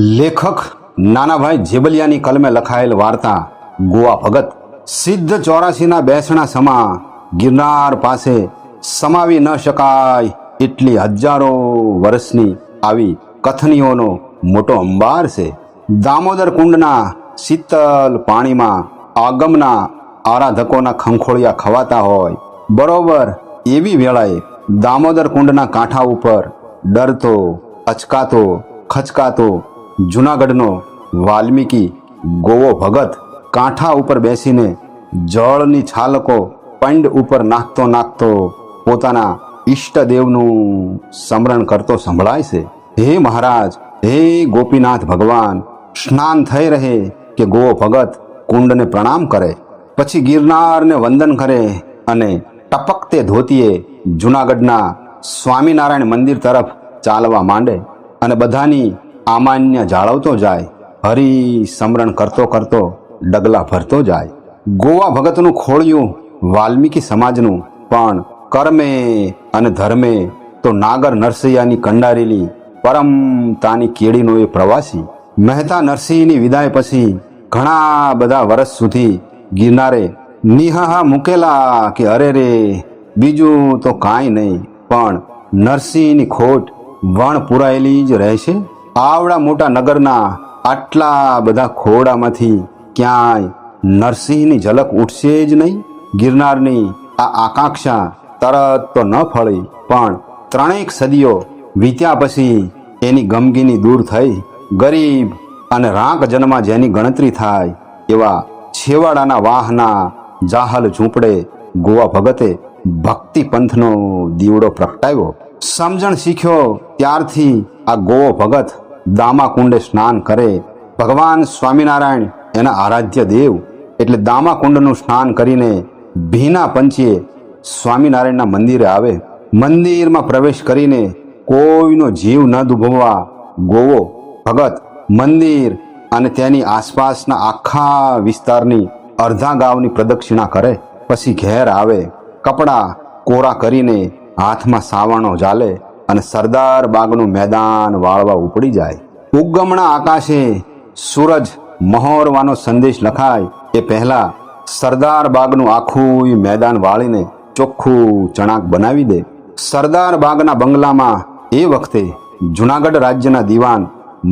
લેખક નાનાભાઈ જેબલિયાની કલમે લખાયેલ વાર્તા ગોવા ભગત સિદ્ધ 84ના બેસણા સમા ગિરનાર પાસે સમાવી ન શકાય એટલી હજારો વર્ષની આવી કથનીઓનો મોટો અંબાર છે. દામોદર કુંડના શીતલ પાણીમાં આગમના આરાધકોના ખંખોળિયા ખવાતા હોય બરોબર એવી વેળાએ દામોદર કુંડના કાંઠા ઉપર ડરતો અચકાતો ખચકાતો જૂનાગઢનો વાલ્મીકી ગોવો ભગત કાંઠા ઉપર બેસીને જળની છાલકો પંડ ઉપર નાખતો પોતાના ઈષ્ટદેવનું સ્મરણ કરતો સંભળાય છે. હે મહારાજ, હે ગોપીનાથ ભગવાન, સ્નાન થઈ રહે કે ગોવો ભગત કુંડને પ્રણામ કરે, પછી ગિરનારને વંદન કરે અને ટપકતે ધોતીએ જૂનાગઢના સ્વામિનારાયણ મંદિર તરફ ચાલવા માંડે અને બધાની આમાન્ય જાળવતો જાય, હરિ સ્મરણ કરતો ડગલા ભરતો જાય. ગોવા ભગતનું ખોળિયું વાલ્મીકી સમાજનું, પણ કર્મે અને ધર્મે તો નાગર નરસૈયાની કંડારેલી પરમતાની કેળીનો એ પ્રવાસી. મહેતા નરસિંહની વિદાય પછી ઘણા બધા વર્ષ સુધી ગિરનારે નિહાહા મૂકેલા કે અરે રે બીજું તો કાંઈ નહીં, પણ નરસિંહની ખોટ વણ પુરાયેલી જ રહેશે. આવડા મોટા નગરના આટલા બધા ખોડામાંથી ક્યાંય નરસિંહની ઝલક ઉઠશે જ નહીં. ગિરનારની આ આકાંક્ષા તરત તો ન ફળી, પણ 3 સદીઓ વીત્યા પછી એની ગમગીની દૂર થઈ. ગરીબ અને રાંક જન્મા જેની ગણતરી થાય એવા છેવાડાના વાહના જાહલ ઝૂંપડે ગોવા ભગતે ભક્તિ પંથનો દીવડો પ્રગટાવ્યો. સમજણ શીખ્યો ત્યારથી આ ગોવો ભગત દામા કુંડે સ્નાન કરે. ભગવાન સ્વામિનારાયણ એના આરાધ્ય દેવ એટલે દામા કુંડનું સ્નાન કરીને ભીના પંચીએ સ્વામિનારાયણના મંદિરે આવે. મંદિરમાં પ્રવેશ કરીને કોઈનો જીવ ન દુભવવા ગોવો ભગત મંદિર અને તેની આસપાસના આખા વિસ્તારની અડધા ગામની પ્રદક્ષિણા કરે. પછી ઘેર આવે, કપડાં કોરા કરીને હાથમાં સાવરણો ઝાલે અને સરદાર બાગનું મેદાન વાળવા ઉપડી જાય. ઉગમણા આકાશે સૂરજ મહોરવાનો સંદેશ લખાય એ પહેલા સરદાર બાગનું આખું મેદાન વાળીને ચોખ્ખું ચણાક બનાવી દે. સરદાર બાગના બંગલામાં એ વખતે જૂનાગઢ રાજ્યના દિવાન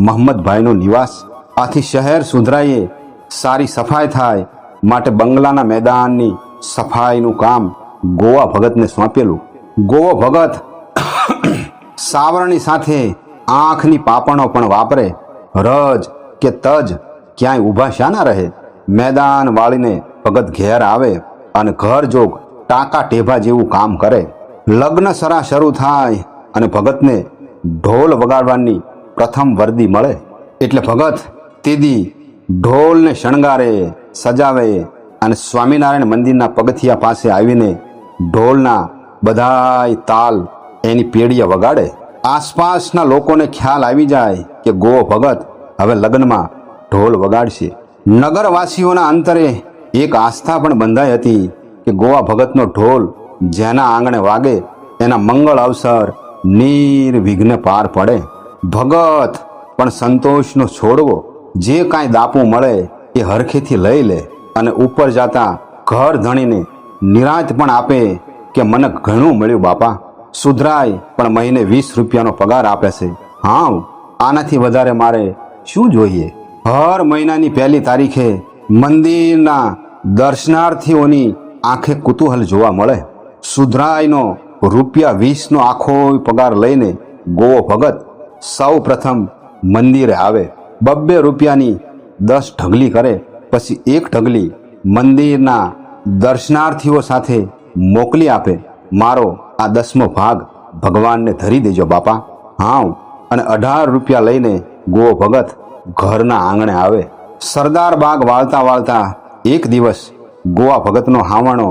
મહમ્મદભાઈનો નિવાસ. આથી શહેર સુધરાઈએ, સારી સફાઈ થાય માટે બંગલાના મેદાનની સફાઈનું કામ ગોવા ભગતને સોંપેલું. ગોવો ભગત સાવરણની સાથે આંખની પાપણો પણ વાપરે. રજ કે તજ ક્યાંય ઊભા શાના રહે. મેદાન વાળીને ભગત ઘેર આવે અને ઘર જોગ ટાંકા ટેભા જેવું કામ કરે. લગ્ન સરા શરૂ થાય અને ભગતને ઢોલ વગાડવાની પ્રથમ વર્દી મળે એટલે ભગત તેદી ઢોલને શણગારે, સજાવે અને સ્વામિનારાયણ મંદિરના પગથિયા પાસે આવીને ઢોલના બધાય તાલ એની પેઢીએ વગાડે. આસપાસના લોકોને ખ્યાલ આવી જાય કે ગોવો ભગત હવે લગ્નમાં ઢોલ વગાડશે. નગરવાસીઓના અંતરે એક આસ્થા પણ બંધાઈ હતી કે ગોવા ભગતનો ઢોલ જેના આંગણે વાગે એના મંગળ અવસર નિર્વિઘ્ને પાર પડે. ભગત પણ સંતોષનો છોડવો, જે કાંઈ દાપું મળે એ હરખેથી લઈ લે અને ઉપર જતા ઘર ધણીને નિરાંત પણ આપે કે મને ઘણું મળ્યું બાપા, સુધરાય પણ મહિને 20 રૂપિયાનો પગાર આપે છે. હા, આનાથી વધારે મારે શું જોઈએ. હર મહિનાની 1લી તારીખે મંદિરના દર્શનાર્થીઓની આંખે કુતૂહલ જોવા મળે. સુધરાયનો ₹20નો આખો પગાર લઈને ગોવો ભગત સૌ પ્રથમ મંદિરે આવે. 2 રૂપિયાની 10 ઢગલી કરે. પછી 1 ઢગલી મંદિરના દર્શનાર્થીઓ સાથે મોકલી આપે. મારો આ 10મો ભાગ ભગવાનને ધરી દેજો બાપા. હા, અને 18 રૂપિયા લઈને ગોવો ભગત ઘરના આંગણે આવે. સરદાર બાગ વાળતા એક દિવસ ગોવા ભગતનો હાવણો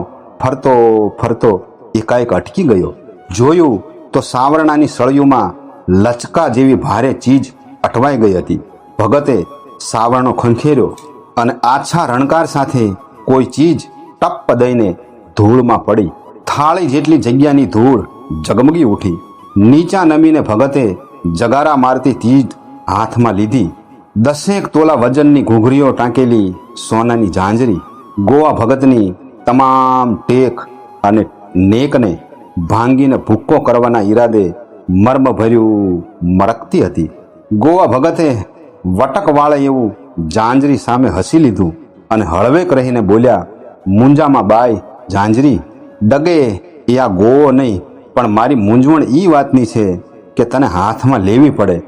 ફરતો એકાએક અટકી ગયો. જોયું તો સાવરણાની સળિયુમાં લચકા જેવી ભારે ચીજ અટવાઈ ગઈ હતી. ભગતે સાવરણો ખંખેર્યો અને આછા રણકાર સાથે કોઈ ચીજ ટપ્પ દઈને ધૂળમાં પડી. થાળી જેટલી જગ્યાની ધૂળ ઝગમગી ઉઠી. નીચા નમીને ભગતે જગારા મારતી ચીજ હાથમાં લીધી 10 તોલા વજનની ઘૂઘરીઓ ટાંકેલી સોનાની ઝાંઝરી ગોવા ભગતની તમામ ટેક અને નેકને ભાંગીને ભૂક્કો કરવાના ઈરાદે મર્મભર્યું મરકતી હતી. ગોવા ભગતે વટકવાળે એવું ઝાંઝરી સામે હસી લીધું અને હળવેક રહીને બોલ્યા, મુંજામાં બાઈ ઝાંઝરી, ડગે એ આ ગોવો નહીં, પણ મારી મૂંઝવણ એ વાતની છે કે તને હાથમાં લેવી પડે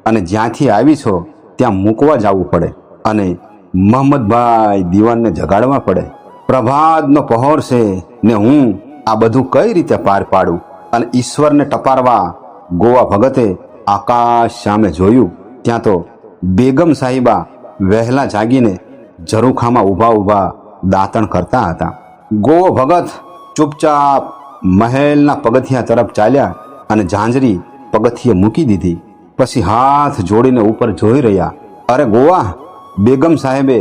અને જ્યાંથી આવી છો ત્યાં મૂકવા જવું પડે અને મહમ્મદભાઈ દીવાનને જગાડવા પડે. પ્રભાતનો પહોર છે ને હું આ બધું કઈ રીતે પાર પાડું? અને ઈશ્વરને ટપારવા ગોવા ભગતે આકાશ સામે જોયું. ત્યાં તો બેગમ સાહિબા વહેલા જાગીને ઝરૂખામાં ઊભા ઊભા દાંતણ કરતા હતા. ગોવો ભગત ચૂપચાપ મહેલના પગથિયા તરફ ચાલ્યા અને ઝાંઝરી પગથિયે મૂકી દીધી. પછી હાથ જોડીને ઉપર જોઈ રહ્યા. અરે ગોવા, બેગમ સાહેબે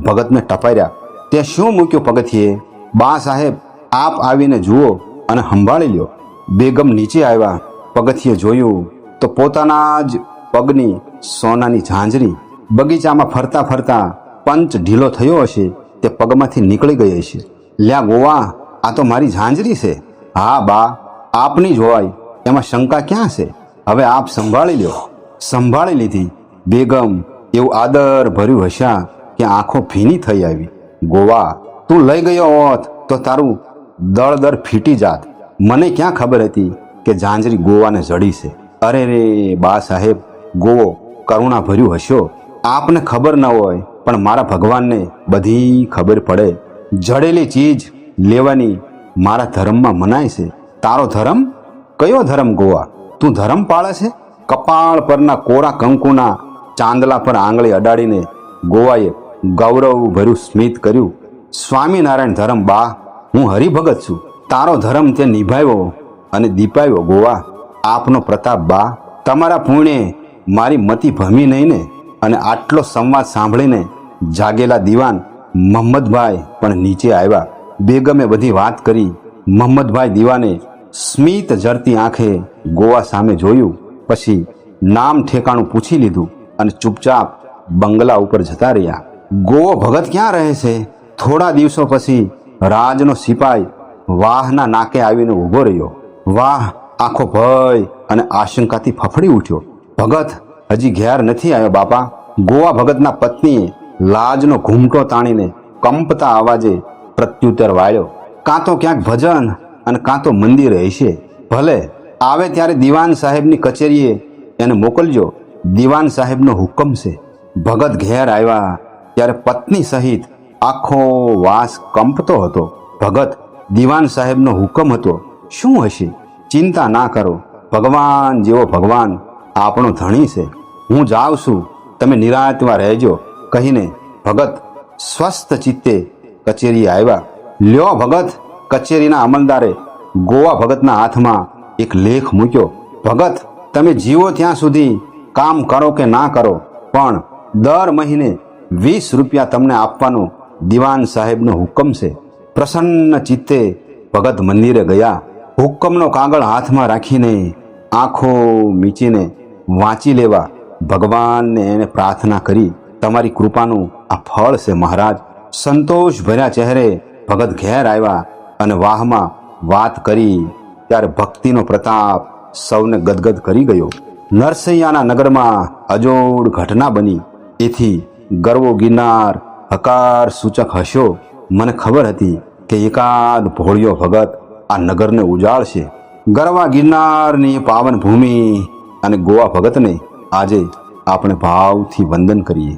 ભગતને ટપાર્યા. તે શું મૂક્યું પગથિયે? બા સાહેબ, આપ આવીને જુઓ અને સંભાળી લ્યો. બેગમ નીચે આવ્યા. પગથિયે જોયું તો પોતાના જ પગની સોનાની ઝાંઝરી બગીચામાં ફરતા ફરતા પંચ ઢીલો થયો હશે તે પગમાંથી નીકળી ગઈ હશે. લ્યા ગોવા, આ તો મારી ઝાંઝરી છે. હા બા, આપની જ હોય, એમાં શંકા ક્યાં છે? હવે આપ સંભાળી લ્યો. સંભાળી લીધી. બેગમ એવું આદર ભર્યું હસ્યા કે આંખો ભીની થઈ આવી. ગોવા, તું લઈ ગયો હોત તો તારું દળદર ફીટી જાત. મને ક્યાં ખબર હતી કે ઝાંઝરી ગોવાને જડી છે? અરે રે બા સાહેબ, ગોવો કરુણા ભર્યું હસ્યો. આપને ખબર ન હોય પણ મારા ભગવાનને બધી ખબર પડે. જડેલી ચીજ લેવાની મારા ધર્મમાં મનાય છે. તારો ધર્મ? કયો ધર્મ ગોવા? તું ધર્મ પાળે છે? કપાળ પરના કોરા કંકુના ચાંદલા પર આંગળી અડાડીને ગોવાએ ગૌરવ ભર્યું સ્મિત કર્યું. સ્વામિનારાયણ ધર્મ બા, હું હરિભગત છું. તારો ધર્મ તે નિભાવ્યો અને દીપાવ્યો ગોવા. આપનો પ્રતાપ બા. તમારા પુણ્યે મારી મતિ ભમી નહીં ને? અને આટલો સંવાદ સાંભળીને જાગેલા દીવાન મહમ્મદભાઈ પણ નીચે આવ્યા. બેગમે બધી વાત કરી. મહમ્મદભાઈ દીવાને સ્મિત જરતી આંખે ગોવા સામે જોયું. પછી નામ ઠેકાણું પૂછી લીધું અને ચૂપચાપ બંગલા ઉપર જતા રહ્યા. ગોવો ભગત ક્યાં રહે છે? થોડા દિવસો પછી રાજનો સિપાઈ વાહના નાકે આવીને ઊભો રહ્યો. વાહ આખો ભય અને આશંકાથી ફફડી ઉઠ્યો. ભગત હજી ઘેર નથી આવ્યો બાપા. ગોવા ભગતના પત્નીએ લાજનો ઘૂમટો તાણીને કંપતા અવાજે પ્રત્યુત્તર વાળ્યો. કાં તો ક્યાંક ભજન અને કાં તો મંદિર હશે. ભલે આવે ત્યારે દીવાન સાહેબની કચેરીએ એને મોકલજો. દીવાન સાહેબનો હુકમ છે. ભગત ઘેર આવ્યા ત્યારે પત્ની સહિત આખો વાસ કંપતો હતો. ભગત, દીવાન સાહેબનો હુકમ હતો. શું હશે? ચિંતા ના કરો, ભગવાન જેવો ભગવાન આપણો ધણી છે. હું જાઉં છું, તમે નિરાંતમાં રહેજો કહીને ભગત સ્વસ્થ ચિત્તે કચેરીએ આવ્યા. લ્યો ભગત, કચેરીના અમલદારે ગોવા ભગતના હાથમાં એક લેખ મૂક્યો. ભગત, તમે જીવો ત્યાં સુધી કામ કરો કે ના કરો, પણ દર મહિને 20 રૂપિયા તમને આપવાનો દીવાન સાહેબનો હુકમ છે. પ્રસન્ન ચિત્તે ભગત મંદિરે ગયા. હુકમનો કાગળ હાથમાં રાખીને આંખો મીચીને વાંચી લેવા ભગવાનને એને પ્રાર્થના કરી. તમારી કૃપાનું આ ફળ છે મહારાજ. સંતોષ ભર્યા ચહેરે ભગત ઘેર આવ્યા અને વાહમાં વાત કરી ત્યારે ભક્તિનો પ્રતાપ સૌને ગદગદ કરી ગયો. નરસૈયાના નગરમાં અજોડ ઘટના બની. એથી ગરવો ગિરનાર હકાર સૂચક હસ્યો. મને ખબર હતી કે એકાદ ભોળિયો ભગત આ નગરને ઉજાળશે. ગરવા ગિરનારની પાવન ભૂમિ અને ગોવા ભગતને આજે આપણે ભાવથી વંદન કરીએ.